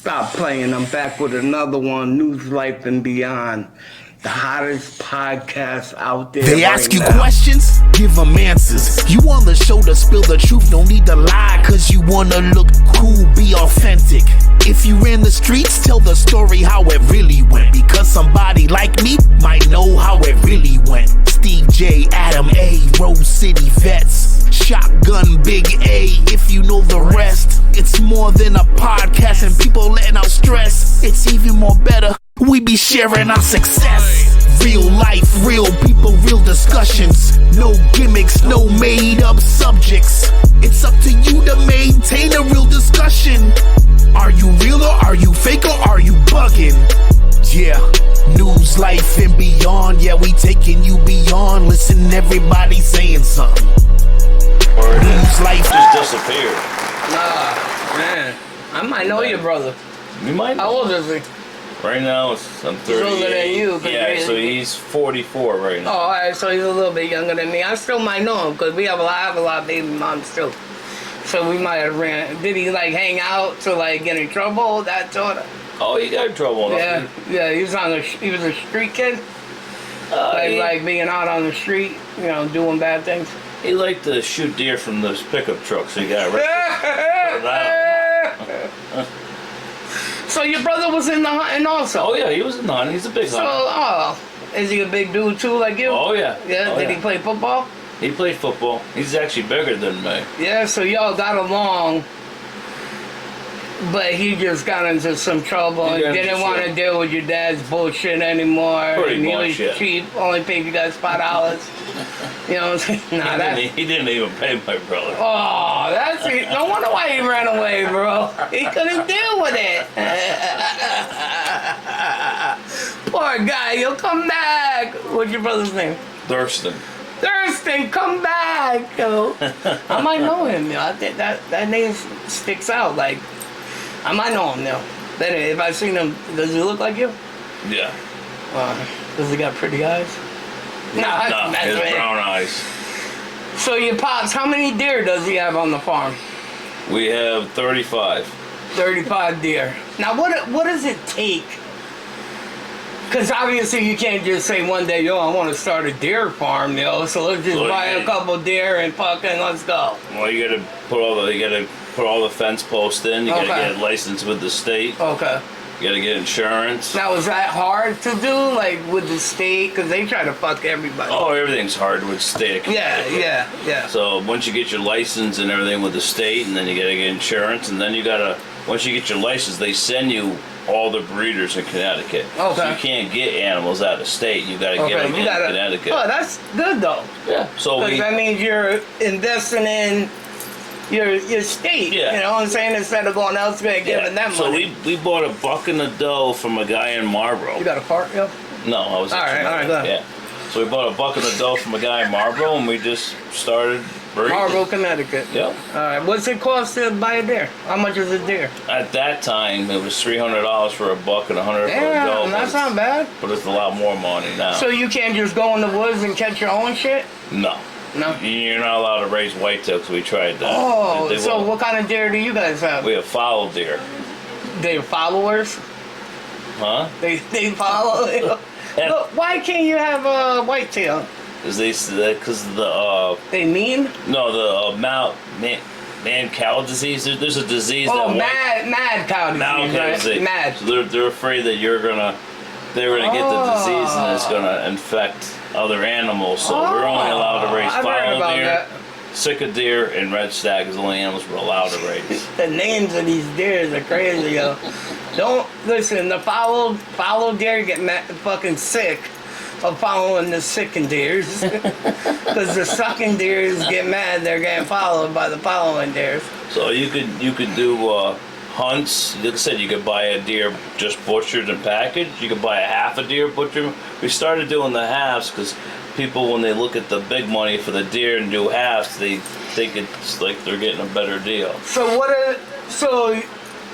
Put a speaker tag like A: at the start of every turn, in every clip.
A: Stop playing. I'm back with another one. News, Life, and Beyond. The hottest podcast out there.
B: They
A: right
B: ask you
A: now.
B: questions, give them answers. You on the show to spill the truth, no need to lie, cause you wanna look cool, be authentic. If you ran the streets, tell the story how it really went, because somebody like me might know how it really went. Steve J, Adam A, Rose City vets, Shotgun Big A, if you know the rest. It's more than a podcast and people letting out stress. It's even more better, we be sharing our success. Real life, real people, real discussions. No gimmicks, no made up subjects. It's up to you to maintain a real discussion. Are you real or are you fake or are you bugging? Yeah, news, life, and beyond. Yeah, we taking you beyond. Listen, everybody saying something. News, life
C: just disappeared.
A: Nah, man. I might know your brother.
C: You might.
A: How old is he?
C: Right now, I'm 38.
A: older than you, 'cause
C: Yeah,
A: you're-
C: so he's 44 right
A: Oh,
C: now.
A: all right, so he's a little bit younger than me. I still might know him because I have a lot of baby moms too. So we might have ran. Did he like hang out to like get in trouble? That sort of.
C: Oh, he got in trouble.
A: Yeah. He was a street kid. Like being out on the street, you know, doing bad things.
C: He liked to shoot deer from those pickup trucks. So he got arrested.
A: So your brother was in the hunting also.
C: Oh yeah, he was in the hunting. He's a big
A: So,
C: hunter.
A: is he a big dude too, like you?
C: Oh yeah.
A: Yeah.
C: Oh,
A: Did he play football?
C: He played football. He's actually bigger than me.
A: Yeah. So y'all got along, but he just got into some trouble and didn't want to deal with your dad's bullshit anymore.
C: Pretty
A: and he
C: much,
A: was
C: yeah.
A: cheap. Only paid you guys $5. You know what I'm saying? Nah,
C: He didn't even pay my brother.
A: Oh, that's it. No wonder why he ran away, bro. He couldn't deal with it. Poor guy, he'll come back. What's your brother's name?
C: Thurston.
A: Thurston, come back, yo. I might know him, yo. I think that name sticks out. Like, I might know him now. Then if I seen him, does he look like you?
C: Yeah.
A: Does he got pretty eyes?
C: No,
A: that's
C: his
A: right.
C: brown eyes.
A: So your pops, how many deer does he have on the farm?
C: We have 35.
A: 35 deer. Now, what does it take? Because obviously you can't just say one day, yo, I want to start a deer farm, yo. So let's just buy a couple deer and fucking let's go.
C: Well, you gotta put all the fence posts in. You gotta get licensed with the state.
A: Okay.
C: You gotta get insurance.
A: Now, is that hard to do, like with the state? Because they try to fuck everybody.
C: Oh, everything's hard with state.
A: Yeah.
C: So once you get your license and everything with the state, and then you gotta get insurance, and then once you get your license, they send you all the breeders in Connecticut.
A: Okay.
C: So you can't get animals out of state. You gotta get them in Connecticut.
A: Oh, that's good though.
C: Yeah. So
A: Because that means you're investing in your state.
C: Yeah.
A: You know what I'm saying? Instead of going elsewhere and giving them money.
C: So we bought a buck and a doe from a guy in Marlboro.
A: You got a park, yo?
C: No, I was.
A: All right, go ahead.
C: Yeah. So we bought a buck and a doe from a guy in Marlboro, and we just started breeding.
A: Marlboro, Connecticut.
C: Yep.
A: All right. What's it cost to buy a deer? How much is a deer?
C: At that time, it was $300 for a buck and $100 for a doe.
A: Damn, that's not bad.
C: But it's a lot more money now.
A: So you can't just go in the woods and catch your own shit?
C: No.
A: No.
C: You're not allowed to raise whitetails. We tried that.
A: Oh,
C: They
A: so
C: won't.
A: what kind of deer do you guys have?
C: We have foul deer.
A: They're followers?
C: Huh?
A: They follow you?
C: Yeah.
A: Look, why can't you have a whitetail?
C: Because
A: They mean?
C: man cow disease. There's a disease
A: Oh,
C: that
A: mad cow disease, right?
C: disease.
A: Mad.
C: So they're afraid that they're gonna get the disease and it's gonna infect other animals. So we're only allowed to raise
A: I've heard
C: foul
A: about
C: deer,
A: that.
C: sick deer, and red stag is the only animals we're allowed to raise.
A: The names of these deers are crazy, yo. Don't listen. The foul deer get fucking sick of following the sicking deers, because the sucking deers get mad they're getting followed by the following deers.
C: So you could do hunts. Like I said, you could buy a deer just butchered and packaged. You could buy a half a deer butchered. We started doing the halves because people, when they look at the big money for the deer and do halves, they think it's like they're getting a better deal.
A: So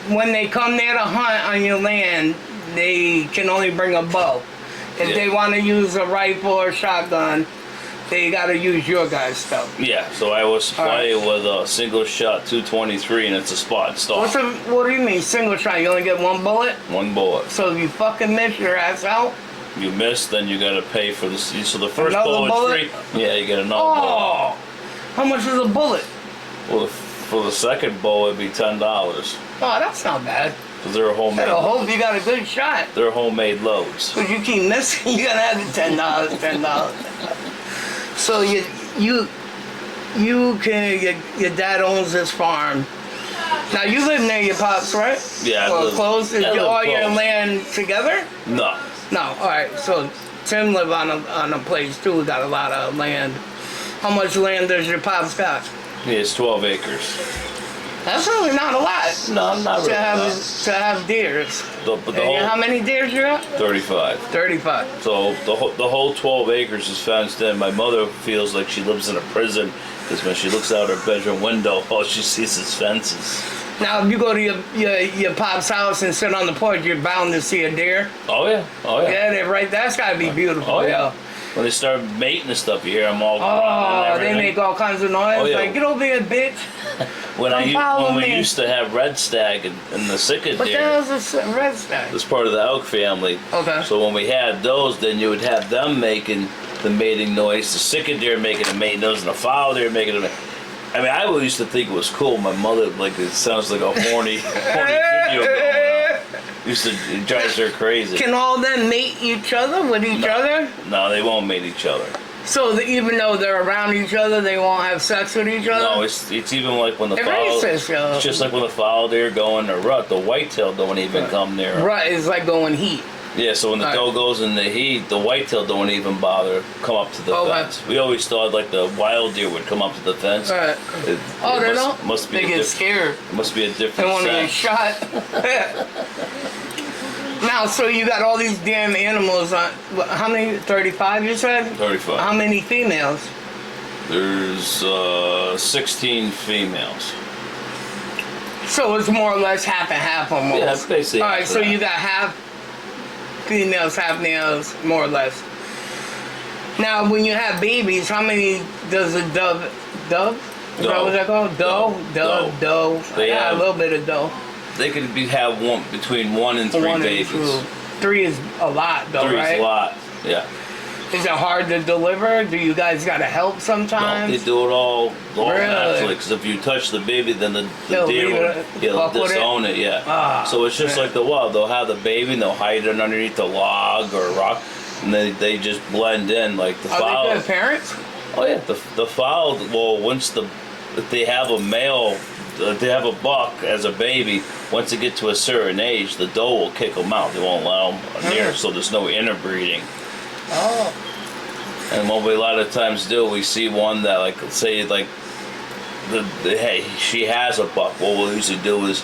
A: when they come there to hunt on your land, they can only bring a bow. If they want to use a rifle or shotgun, They gotta use your guys' stuff.
C: Yeah, so I was supplying
A: Alright.
C: with a single shot 223, and it's a spot
A: What
C: stock.
A: do you mean single shot? You only get one bullet?
C: One bullet.
A: So if you fucking miss your ass out?
C: You miss, then you gotta pay for the. So the first
A: Another
C: bullet's
A: bullet?
C: free. Yeah, you get another bullet.
A: Oh! How much is a bullet?
C: Well, for the second bullet, it'd be $10
A: Oh, that's not bad.
C: because they're homemade.
A: I hope you got a good shot.
C: They're homemade loads.
A: Cause you keep missing, you gotta have the $10. So you can your dad owns this farm. Now you live near your pops, right?
C: Yeah, I
A: Or
C: live-
A: close? Is
C: I live
A: all your
C: close.
A: land together?
C: No,
A: No. All right. So Tim live on a place too. We got a lot of land. How much land does your pops got?
C: yeah, it's 12 acres.
A: That's really not a lot
C: No, not really.
A: to have deers.
C: But the
A: And how
C: whole
A: many deers you got?
C: 35.
A: 35.
C: So the whole 12 acres is fenced in. My mother feels like she lives in a prison because when she looks out her bedroom window, all she sees is fences.
A: Now, if you go to your pop's house and sit on the porch, you're bound to see a deer.
C: Oh yeah, oh yeah.
A: Yeah, they're right. That's gotta be beautiful.
C: Oh
A: yeah.
C: yeah. When they start mating and stuff, you hear them all grunting
A: Oh,
C: and
A: they
C: everything.
A: make all kinds of noise.
C: Oh, yeah.
A: Like, get over here, bitch. Come follow
C: When we
A: me.
C: used to have red stag and the Sitka
A: What the
C: deer,
A: hell's this red stag?
C: was part of the elk family.
A: Okay.
C: So when we had those, then you would have them making the mating noise, the Sitka deer making the mating noise, and the fowl deer making the. I mean, I always used to think it was cool. My mother, like, it sounds like a horny video going on. It drives her crazy.
A: Can all them mate each other with each other?
C: No, they won't mate each other.
A: So that even though they're around each other, they won't have sex with each other?
C: No, it's even like when the
A: They're
C: fowl.
A: racist, yo.
C: It's just like when the fowl deer go in the rut, the whitetail don't even come near 'em.
A: Right, it's like going heat.
C: Yeah, so when the
A: Right.
C: doe goes in the heat, the whitetail don't even bother come up to the
A: Okay.
C: fence. We always thought like the wild deer would come up to the fence.
A: Right.
C: It,
A: Oh,
C: it
A: they
C: must,
A: don't?
C: Must be
A: They
C: a
A: get
C: diff-
A: scared.
C: Must be a
A: They
C: different
A: want to get
C: scent.
A: shot. Now, so you got all these damn animals on. How many? 35, you said?
C: 35.
A: How many females?
C: There's 16 females.
A: So it's more or less half and half almost.
C: Yeah, it's basically
A: All right,
C: half
A: so
C: and
A: you got half females, half males, more or less. Now, when you have babies, how many does a dove? Is that what they're called? Doe? Doe.
C: They
A: Yeah, a
C: have-
A: little bit of doe.
C: They could have between 1 and 3
A: One and
C: babies.
A: two. 3 is a lot, though,
C: 3
A: right?
C: is a lot. Yeah.
A: Is it hard to deliver? Do you guys gotta help
C: No,
A: sometimes?
C: they do it all
A: Really?
C: naturally. Because if you touch the baby, then the
A: They'll
C: deer
A: leave
C: will
A: it,
C: he'll
A: fuck with it?
C: disown it. Yeah.
A: Ah,
C: So it's just
A: man.
C: like the wild. They'll have the baby and they'll hide it underneath a log or a rock, and they just blend in like the
A: Are
C: fowl.
A: they good parents?
C: Oh yeah, the fowl. Well, if they have a male, if they have a buck as a baby. Once they get to a certain age, the doe will kick them out. They won't allow them near, so there's no interbreeding.
A: Oh.
C: And what we a lot of times do, we see one that, like, say, like, hey, she has a buck. What we'll usually do is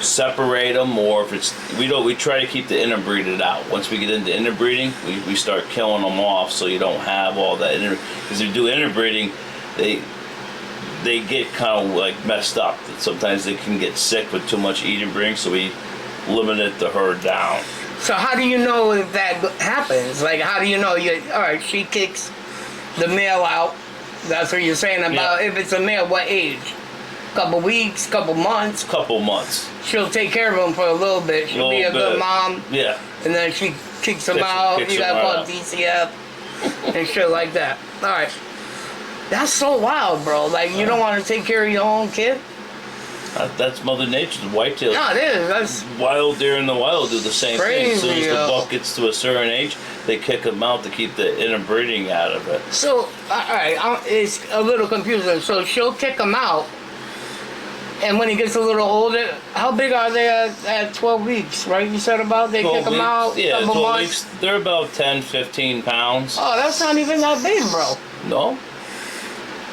C: separate them, or if it's we try to keep the interbreeded out. Once we get into interbreeding, we start killing them off, so you don't have all that. Because if you do interbreeding, they get kind of like messed up. Sometimes they can get sick with too much interbreeding, so we limit the herd down.
A: So how do you know if that happens? Like, how do you know? All right, she kicks the male out. That's what you're saying about
C: Yeah.
A: if it's a male, what age? Couple weeks, couple months.
C: Couple months.
A: She'll take care of him for a little bit. She'll be a
C: Little
A: good
C: bit.
A: mom,
C: Yeah.
A: and then she kicks him
C: Kicks-
A: out.
C: kicks
A: You
C: him
A: gotta call
C: out.
A: DCF and shit like that. All right. That's so wild, bro. Like, you don't want to take care of your own kid?
C: That's Mother Nature. The whitetail.
A: No, it is. That's
C: Wild deer in the wild do the same thing. As soon as
A: Crazy,
C: the
A: yo.
C: buck gets to a certain age, they kick them out to keep the interbreeding out of it.
A: so. All right, it's a little confusing. So she'll kick him out, and when he gets a little older, how big are they at 12 weeks? Right? You said about they kick
C: 12
A: him
C: weeks-
A: out.
C: Yeah,
A: couple
C: 12
A: months.
C: weeks. They're about 10, 15 pounds.
A: Oh, that's not even that big, bro.
C: No,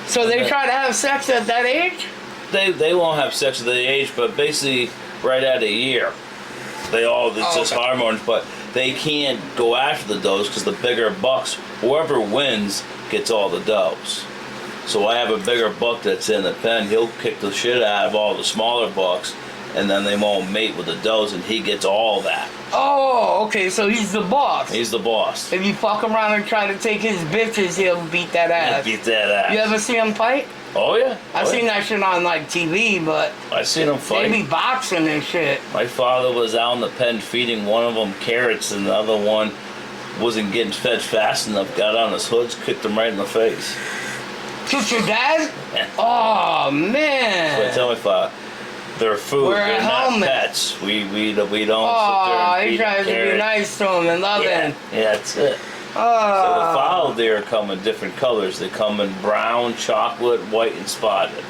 A: So they
C: Okay.
A: try to have sex at that age?
C: they won't have sex at the age, but basically right at a year, it's just
A: okay.
C: hormones. But they can't go after the does because the bigger bucks, whoever wins gets all the does. So I have a bigger buck that's in the pen. He'll kick the shit out of all the smaller bucks, and then they won't mate with the does, and he gets all that.
A: Oh, okay, so he's the boss.
C: He's the boss.
A: If you fuck around and try to take his bitches, he'll beat that ass.
C: Beat that ass.
A: You ever see him fight?
C: Oh yeah.
A: I've seen that shit on like TV, but
C: I seen him fight.
A: they be boxing and shit.
C: My father was out in the pen feeding one of them carrots, and the other one wasn't getting fed fast enough. Got on his hoods, kicked him right in the face.
A: Kicked your dad? Oh man.
C: So I tell my father, they're food.
A: Wear a
C: They're not
A: helmet.
C: pets. We don't sit there
A: Oh,
C: and
A: he
C: feed
A: tries to be
C: carrots.
A: nice to him and loving.
C: Yeah, that's it. So the fowl deer come in different colors. They come in brown, chocolate, white, and spotted.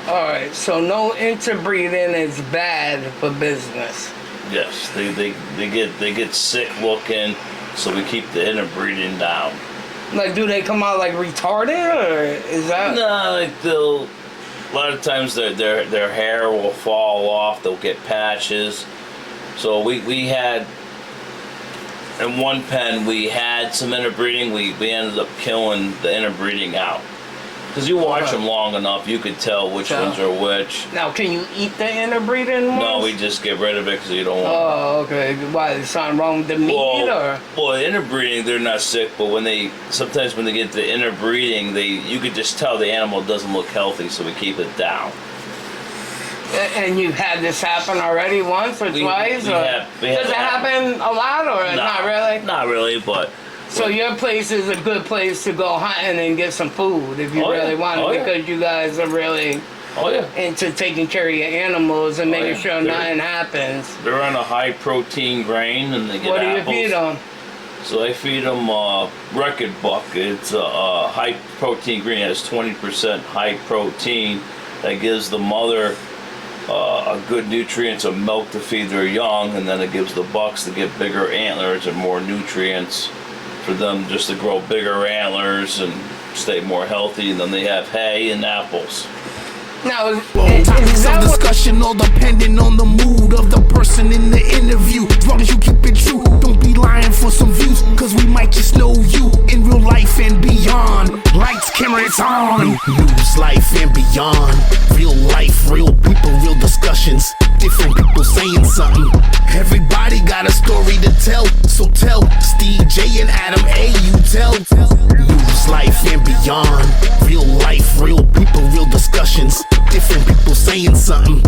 A: Alright, so no interbreeding is bad for business.
C: Yes, they get sick looking, so we keep the interbreeding down.
A: Like, do they come out like retarded, or is that?
C: No, like they'll. A lot of times their hair will fall off. They'll get patches. So we had. In one pen, we had some interbreeding. We ended up killing the interbreeding out. Because you watch them long enough, you could tell which ones are which.
A: Now, can you eat the interbreeding ones?
C: No, we just get rid of it because you don't want
A: Oh, okay. Why, is something wrong with the meat, or?
C: Well, the interbreeding, they're not sick, but sometimes when they get the interbreeding, you could just tell the animal doesn't look healthy, so we keep it down.
A: And you've had this happen already once or twice? Does it happen a lot, or not really?
C: Not really, but...
A: So your place is a good place to go hunting and get some food if you really want it, because you guys are really into taking care of your animals and making sure nothing happens.
C: They're on a high protein grain, and they get
A: What do
C: apples.
A: you feed them?
C: So I feed them Record Buck. It's a high protein grain. It has 20% high protein. That gives the mother a good nutrients of milk to feed their young, and then it gives the bucks to get bigger antlers and more nutrients for them just to grow bigger antlers and stay more healthy. And then they have hay and apples.
A: Now,
B: Topics
A: is
B: of
A: that what?
B: discussion all depending on the mood of the person in the interview. As long as you keep it true, don't be lying for some views, cause we might just know you in real life and beyond. Lights, camera, it's on. News, life and beyond. Real life, real people, real discussions. Different people saying something. Everybody got a story to tell, so tell Steve J and Adam A. You tell. News, life and beyond. Real life, real people, real discussions. Different people saying something.